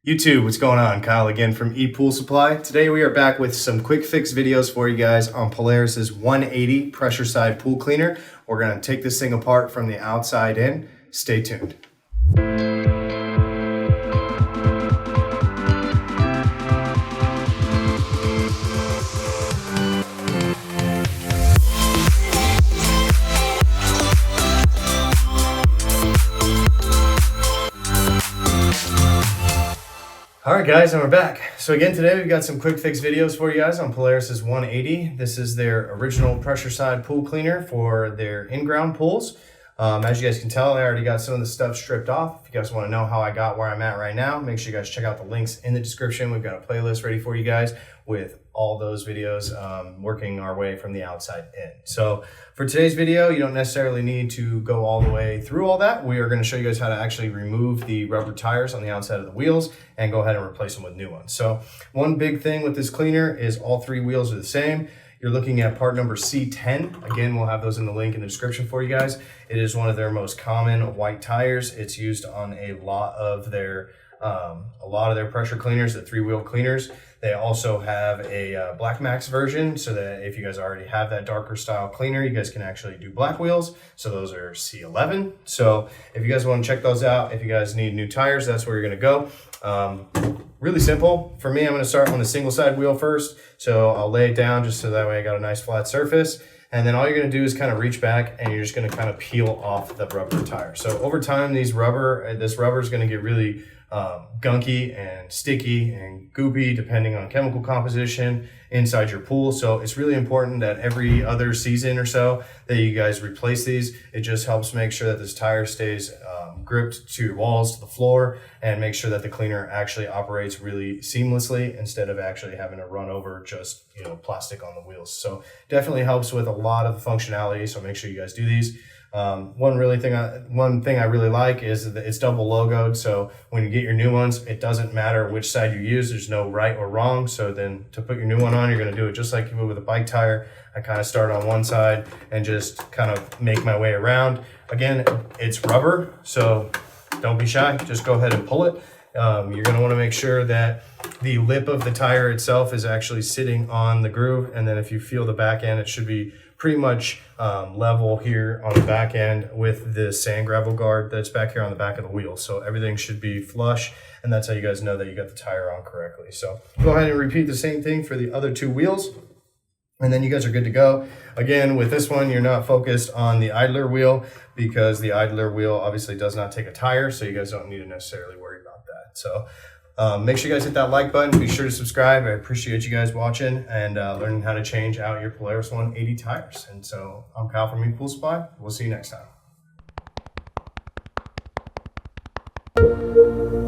YouTube, what's going on? Kyle again from ePoolSupply. Today we are back with some quick fix videos for you guys on Polaris's 180 pressure side pool cleaner. We're going to take this thing apart from the outside in. Stay tuned. All right guys, and we're back. So again, today we've got some quick fix videos for you guys on Polaris's 180. This is their original pressure side pool cleaner for their in-ground pools. As you guys can tell, I already got some of the stuff stripped off. If you guys want to know how I got where I'm at right now, make sure you guys check out the links in the description. We've got a playlist ready for you guys with all those videos working our way from the outside in. So for today's video, you don't necessarily need to go all the way through all that. We are going to show you guys how to actually remove the rubber tires on the outside of the wheels and go ahead and replace them with new ones. So one big thing with this cleaner is all three wheels are the same. You're looking at part number C10. Again, we'll have those in the link in the description for you guys. It is one of their most common white tires. It's used on a lot of their pressure cleaners, the three-wheel cleaners. They also have a Black Max version, so that if you guys already have that darker style cleaner, you guys can actually do black wheels. So those are C11. So if you guys want to check those out, if you guys need new tires, that's where you're going to go. Really simple. For me, I'm going to start on the single side wheel first. So I'll lay it down just so that way I got a nice flat surface. And then all you're going to do is kind of reach back and you're just going to kind of peel off the rubber tire. So over time, this rubber is going to get really gunky and sticky and goopy depending on chemical composition inside your pool. So it's really important that every other season or so that you guys replace these. It just helps make sure that this tire stays gripped to your walls, to the floor, and make sure that the cleaner actually operates really seamlessly instead of actually having to run over just plastic on the wheels. So definitely helps with a lot of the functionality. So make sure you guys do these. One thing I really like is that it's double logoed. So when you get your new ones, it doesn't matter which side you use. There's no right or wrong. So then to put your new one on, you're going to do it just like you would with a bike tire. I kind of start on one side and just kind of make my way around. Again, it's rubber, so don't be shy. Just go ahead and pull it. You're going to want to make sure that the lip of the tire itself is actually sitting on the groove. And then if you feel the back end, it should be pretty much level here on the back end with the sand gravel guard that's back here on the back of the wheel. So everything should be flush, and that's how you guys know that you got the tire on correctly. So go ahead and repeat the same thing for the other two wheels, and then you guys are good to go. Again, with this one, you're not focused on the idler wheel because the idler wheel obviously does not take a tire, so you guys don't need to necessarily worry about that. So make sure you guys hit that like button. Be sure to subscribe. I appreciate you guys watching and learning how to change out your Polaris 180 tires. And so I'm Kyle from ePoolSupply. We'll see you next time.